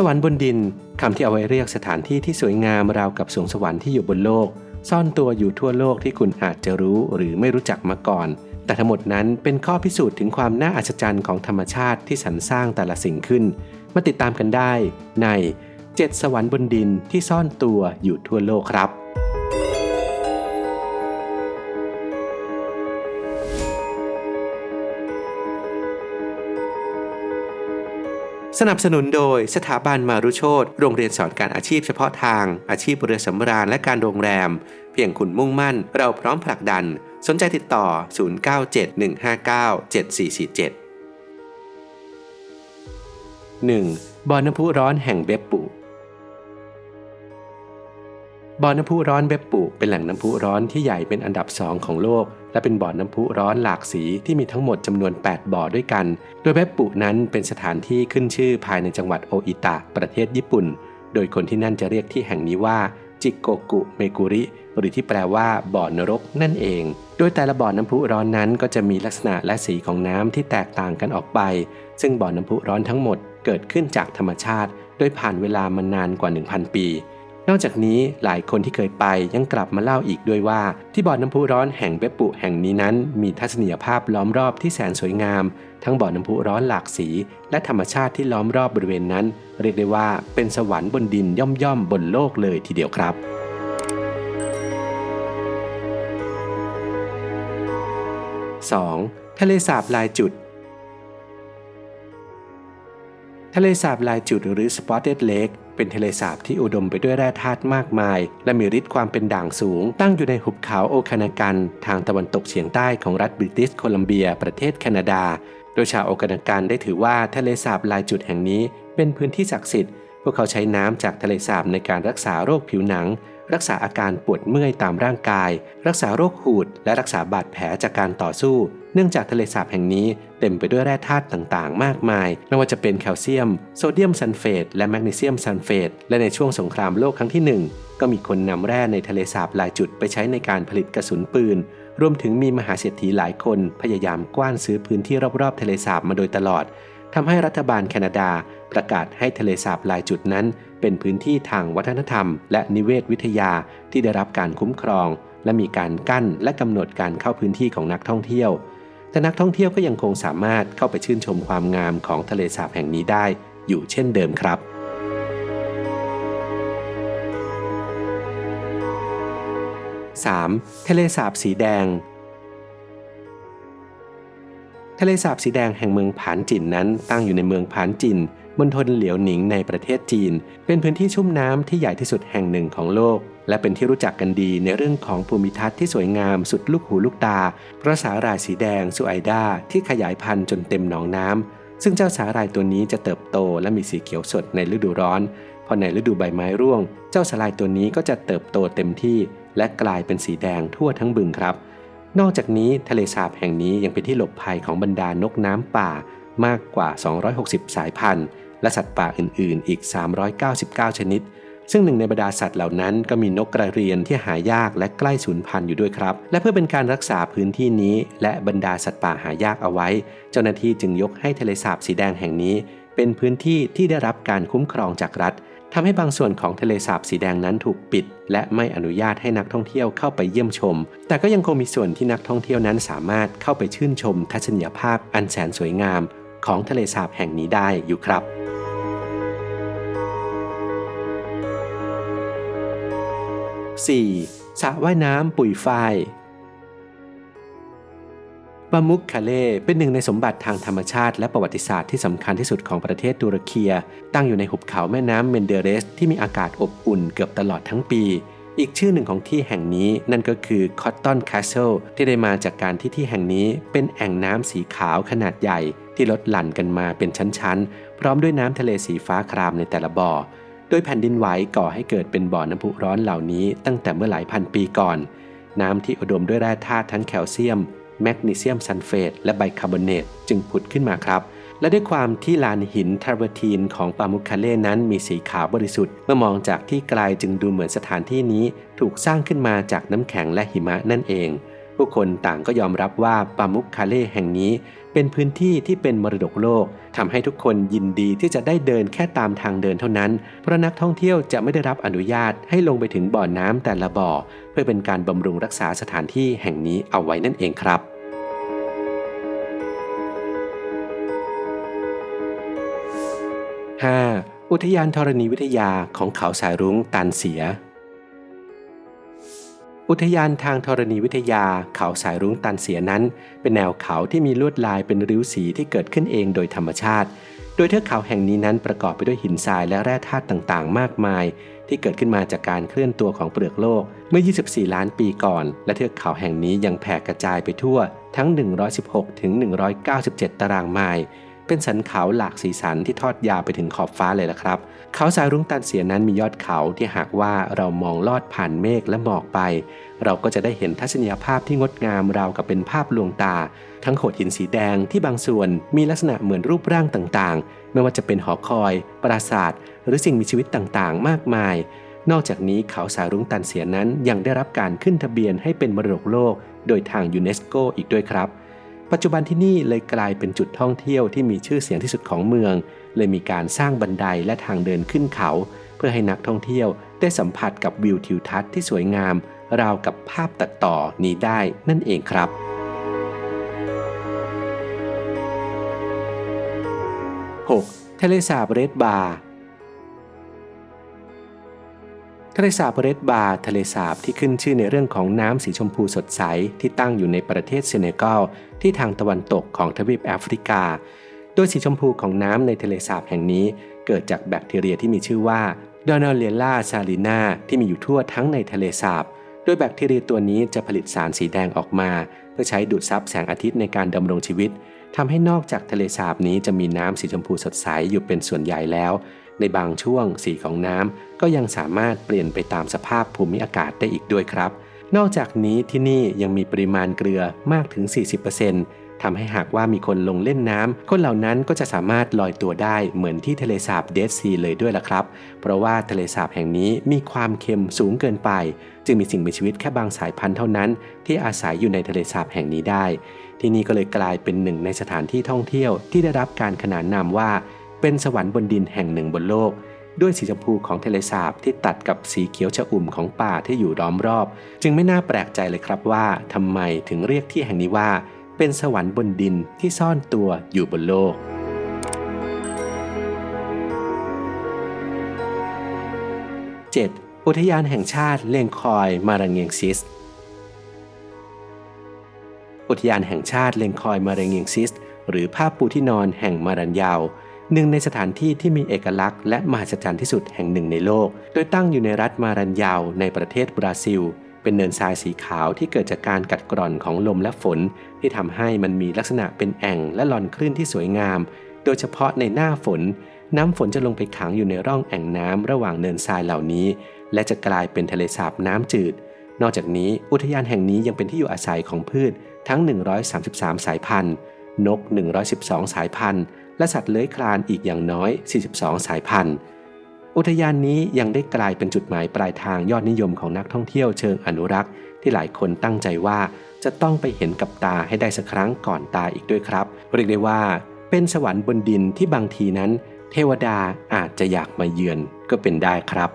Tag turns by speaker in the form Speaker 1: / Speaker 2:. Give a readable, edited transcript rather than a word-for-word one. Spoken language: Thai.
Speaker 1: สวรรค์บนดินคำที่เอาไว้เรียกสถานที่ที่สวยงามราวกับสวงสวรรค์ที่อยู่บนโลกซ่อนตัวอยู่ทั่วโลกที่คุณอาจจะรู้หรือไม่รู้จักมาก่อนแต่ทั้งหมดนั้นเป็นข้อพิสูจน์ถึงความน่าอัศจรรย์ของธรรมชาติที่สรรสร้างแต่ละสิ่งขึ้นมาติดตามกันได้ใน7 สวรรค์บนดินที่ซ่อนตัวอยู่ทั่วโลกครับสนับสนุนโดยสถาบันมารุโชติโรงเรียนสอนการอาชีพเฉพาะทางอาชีพเรือสำราญและการโรงแรมเพียงคุณมุ่งมั่นเราพร้อมผลักดันสนใจติดต่อ0971597447 1. บ่อน้ำพุร้อนแห่งเบปปุบ่อน้ำพุร้อนเบปปุเป็นแหล่งน้ำพุร้อนที่ใหญ่เป็นอันดับ2ของโลกและเป็นบ่อน้ำพุร้อนหลากสีที่มีทั้งหมดจำนวน8บ่อด้วยกันโดยเบปปุนั้นเป็นสถานที่ขึ้นชื่อภายในจังหวัดโออิตะประเทศญี่ปุ่นโดยคนที่นั่นจะเรียกที่แห่งนี้ว่าจิโกกุเมกุริหรือที่แปลว่าบ่อนรกนั่นเองโดยแต่ละบ่อน้ำพุร้อนนั้นก็จะมีลักษณะและสีของน้ำที่แตกต่างกันออกไปซึ่งบ่อน้ำพุร้อนทั้งหมดเกิดขึ้นจากธรรมชาติโดยผ่านเวลามานานกว่า 1,000 ปีนอกจากนี้หลายคนที่เคยไปยังกลับมาเล่าอีกด้วยว่าที่บ่อน้ำพุร้อนแห่งเบปปุแห่งนี้นั้นมีทัศนียภาพล้อมรอบที่แสนสวยงามทั้งบ่อน้ำพุร้อนหลากสีและธรรมชาติที่ล้อมรอบบริเวณนั้นเรียกได้ว่าเป็นสวรรค์บนดินย่อมๆบนโลกเลยทีเดียวครับ 2. ทะเลสาบลายจุดทะเลสาบลายจุดหรือ Spotted Lake เป็นทะเลสาบที่อุดมไปด้วยแร่ธาตุมากมายและมีฤทธิ์ความเป็นด่างสูงตั้งอยู่ในหุบเขาโอคานากันทางตะวันตกเฉียงใต้ของรัฐบริติชโคลัมเบียประเทศแคนาดาโดยชาวโอคานากันได้ถือว่าทะเลสาบลายจุดแห่งนี้เป็นพื้นที่ศักดิ์สิทธิ์พวกเขาใช้น้ำจากทะเลสาบในการรักษาโรคผิวหนังรักษาอาการปวดเมื่อยตามร่างกายรักษาโรคหูดและรักษาบาดแผลจากการต่อสู้เนื่องจากทะเลสาบแห่งนี้เต็มไปด้วยแร่ธาตุต่างๆมากมายไม่ว่าจะเป็นแคลเซียมโซเดียมซัลเฟตและแมกนีเซียมซัลเฟตและในช่วงสงครามโลกครั้งที่1ก็มีคนนำแร่ในทะเลสาบลายจุดไปใช้ในการผลิตกระสุนปืนรวมถึงมีมหาเศรษฐีหลายคนพยายามกว้านซื้อพื้นที่รอบๆทะเลสาบมาโดยตลอดทำให้รัฐบาลแคนาดาประกาศให้ทะเลสาบลายจุดนั้นเป็นพื้นที่ทางวัฒนธรรมและนิเวศวิทยาที่ได้รับการคุ้มครองและมีการกั้นและกำหนดการเข้าพื้นที่ของนักท่องเที่ยวแต่นักท่องเที่ยวก็ยังคงสามารถเข้าไปชื่นชมความงามของทะเลสาบแห่งนี้ได้อยู่เช่นเดิมครับ 3. ทะเลสาบสีแดงทะเลสาบสีแดงแห่งเมืองผานจินนั้นตั้งอยู่ในเมืองผานจินมณฑลเหลียวหนิงในประเทศจีนเป็นพื้นที่ชุ่มน้ำที่ใหญ่ที่สุดแห่งหนึ่งของโลกและเป็นที่รู้จักกันดีในเรื่องของภูมิทัศน์ที่สวยงามสุดลูกหูลูกตาเพราะสาหร่ายสีแดงซูไอด้าที่ขยายพันธุ์จนเต็มหนองน้ำซึ่งเจ้าสาหร่ายตัวนี้จะเติบโตและมีสีเขียวสดในฤดูร้อนพอในฤดูใบไม้ร่วงเจ้าสาหร่ายตัวนี้ก็จะเติบโตเต็มที่และกลายเป็นสีแดงทั่วทั้งบึงครับนอกจากนี้ทะเลสาบแห่งนี้ยังเป็นที่หลบภัยของบรรดานกน้ำป่ามากกว่า260สายพันธุ์และสัตว์ป่าอื่นๆอีก399ชนิดซึ่งหนึ่งในบรรดาสัตว์เหล่านั้นก็มีนกกระเรียนที่หายากและใกล้สูญพันธุ์อยู่ด้วยครับและเพื่อเป็นการรักษาพื้นที่นี้และบรรดาสัตว์ป่าหายากเอาไว้เจ้าหน้าที่จึงยกให้ทะเลสาบสีแดงแห่งนี้เป็นพื้นที่ที่ได้รับการคุ้มครองจากรัฐทำให้บางส่วนของทะเลสาบสีแดงนั้นถูกปิดและไม่อนุญาตให้นักท่องเที่ยวเข้าไปเยี่ยมชมแต่ก็ยังคงมีส่วนที่นักท่องเที่ยวนั้นสามารถเข้าไปชื่นชมทัศนียภาพอันแสนสวยงามของทะเลสาบแห่งนี้ได้อยู่ครับ 4. สระว่ายน้ำปุยฝ้ายปามุกคาเล่เป็นหนึ่งในสมบัติทางธรรมชาติและประวัติศาสตร์ที่สำคัญที่สุดของประเทศตุรกีตั้งอยู่ในหุบเขาแม่น้ำเมนเดเรสที่มีอากาศอบอุ่นเกือบตลอดทั้งปีอีกชื่อหนึ่งของที่แห่งนี้นั่นก็คือคอตตอนแคสเซิลที่ได้มาจากการที่แห่งนี้เป็นแอ่งน้ำสีขาวขนาดใหญ่ที่ลดหลั่นกันมาเป็นชั้นๆพร้อมด้วยน้ำทะเลสีฟ้าครามในแต่ละบ่อโดยแผ่นดินไหวก่อให้เกิดเป็นบ่อน้ำพุร้อนเหล่านี้ตั้งแต่เมื่อหลายพันปีก่อนน้ำที่อุดมด้วยแร่ธาตุทั้งแคลเซียมแมกนีเซียมซัลเฟตและไบคาร์บอเนตจึงผุดขึ้นมาครับและด้วยความที่ลานหินทราเวอร์ทีนของปามุกคาเล่นั้นมีสีขาวบริสุทธิ์เมื่อมองจากที่ไกลจึงดูเหมือนสถานที่นี้ถูกสร้างขึ้นมาจากน้ำแข็งและหิมะนั่นเองผู้คนต่างก็ยอมรับว่าปามุกคาเล่แห่งนี้ เป็นพื้นที่ที่เป็นมรดกโลกทำให้ทุกคนยินดีที่จะได้เดินแค่ตามทางเดินเท่านั้นเพราะนักท่องเที่ยวจะไม่ได้รับอนุญาตให้ลงไปถึงบ่อน้ำแต่ละบ่อเพื่อเป็นการบำรุงรักษาสถานที่แห่งนี้เอาไว้นั่นเองครับ 5. อุทยานธรณีวิทยาของเขาสายรุ้งตันเสียอุทยานทางธรณีวิทยาเขาสายรุ้งตันเสียนั้นเป็นแนวเขาที่มีลวดลายเป็นริ้วสีที่เกิดขึ้นเองโดยธรรมชาติโดยเทือกเขาแห่งนี้นั้นประกอบไปด้วยหินทรายและแร่ธาตุต่างๆมากมายที่เกิดขึ้นมาจากการเคลื่อนตัวของเปลือกโลกเมื่อ 24 ล้านปีก่อนและเทือกเขาแห่งนี้ยังแผ่กระจายไปทั่วทั้ง 116 ถึง 197 ตารางไมล์เป็นสันเขาหลากสีสันที่ทอดยาวไปถึงขอบฟ้าเลยล่ะครับเขาสายรุ้งตันเสียนั้นมียอดเขาที่หากว่าเรามองลอดผ่านเมฆและหมอกไปเราก็จะได้เห็นทัศนียภาพที่งดงามราวกับเป็นภาพลวงตาทั้งโขดหินสีแดงที่บางส่วนมีลักษณะเหมือนรูปร่างต่างๆไม่ว่าจะเป็นหอคอยปราสาทหรือสิ่งมีชีวิตต่างๆมากมายนอกจากนี้เขาสายรุ้งตันเสียนั้นยังได้รับการขึ้นทะเบียนให้เป็นมรดกโลกโดยทางยูเนสโกอีกด้วยครับปัจจุบันที่นี่เลยกลายเป็นจุดท่องเที่ยวที่มีชื่อเสียงที่สุดของเมืองเลยมีการสร้างบันไดและทางเดินขึ้นเขาเพื่อให้นักท่องเที่ยวได้สัมผัสกับวิวทิวทัศน์ที่สวยงามราวกับภาพตัดต่อนี้ได้นั่นเองครับ 6. ทะเลสาบเรดบาร์ทะเลสาบเรดบาร์ทะเลสาบที่ขึ้นชื่อในเรื่องของน้ำสีชมพูสดใสที่ตั้งอยู่ในประเทศเซเนกัลที่ทางตะวันตกของทวีปแอฟริกาโดยสีชมพูของน้ำในทะเลสาบแห่งนี้เกิดจากแบคทีเรียที่มีชื่อว่าดอนาเลียล่าซาลินาที่มีอยู่ทั่วทั้งในทะเลสาบโดยแบคทีเรียตัวนี้จะผลิตสารสีแดงออกมาเพื่อใช้ดูดซับแสงอาทิตย์ในการดำรงชีวิตทำให้นอกจากทะเลสาบนี้จะมีน้ำสีชมพูสดใสอยู่เป็นส่วนใหญ่แล้วในบางช่วงสีของน้ำก็ยังสามารถเปลี่ยนไปตามสภาพภูมิอากาศได้อีกด้วยครับนอกจากนี้ที่นี่ยังมีปริมาณเกลือมากถึง 40%ทำให้หากว่ามีคนลงเล่นน้ำคนเหล่านั้นก็จะสามารถลอยตัวได้เหมือนที่ทะเลสาบเดดซีเลยด้วยล่ะครับเพราะว่าทะเลสาบแห่งนี้มีความเค็มสูงเกินไปจึงมีสิ่งมีชีวิตแค่บางสายพันธุ์เท่านั้นที่อาศัยอยู่ในทะเลสาบแห่งนี้ได้ที่นี่ก็เลยกลายเป็นหนึ่งในสถานที่ท่องเที่ยวที่ได้รับการขนานนามว่าเป็นสวรรค์บนดินแห่งหนึ่งบนโลกด้วยสีชมพูของทะเลสาบที่ตัดกับสีเขียวชอุ่มของป่าที่อยู่ล้อมรอบจึงไม่น่าแปลกใจเลยครับว่าทำไมถึงเรียกที่แห่งนี้ว่าเป็นสวรรค์บนดินที่ซ่อนตัวอยู่บนโลก 7. อุทยานแห่งชาติเลงคอยมารังเงงซิสอุทยานแห่งชาติเลงคอยมารังเงงซิสหรือผ้าปูที่นอนแห่งมารันยาวหนึ่งในสถานที่ที่มีเอกลักษณ์และมหัศจรรย์ที่สุดแห่งหนึ่งในโลกโดยตั้งอยู่ในรัฐมารันยาวในประเทศบราซิลเป็นเนินทรายสีขาวที่เกิดจากการกัดกร่อนของลมและฝนที่ทำให้มันมีลักษณะเป็นแอ่งและหล่อนคลื่นที่สวยงามโดยเฉพาะในหน้าฝนน้ำฝนจะลงไปขังอยู่ในร่องแอ่งน้ำระหว่างเนินทรายเหล่านี้และจะกลายเป็นทะเลสาบน้ำจืดนอกจากนี้อุทยานแห่งนี้ยังเป็นที่อยู่อาศัยของพืชทั้ง133สายพันธุ์นก112สายพันธุ์และสัตว์เลื้อยคลานอีกอย่างน้อย42สายพันธุ์อุทยานนี้ยังได้กลายเป็นจุดหมายปลายทางยอดนิยมของนักท่องเที่ยวเชิงอนุรักษ์ที่หลายคนตั้งใจว่าจะต้องไปเห็นกับตาให้ได้สักครั้งก่อนตายอีกด้วยครับเรียกได้ว่าเป็นสวรรค์บนดินที่บางทีนั้นเทวดาอาจจะอยากมาเยือนก็เป็นได้ครับ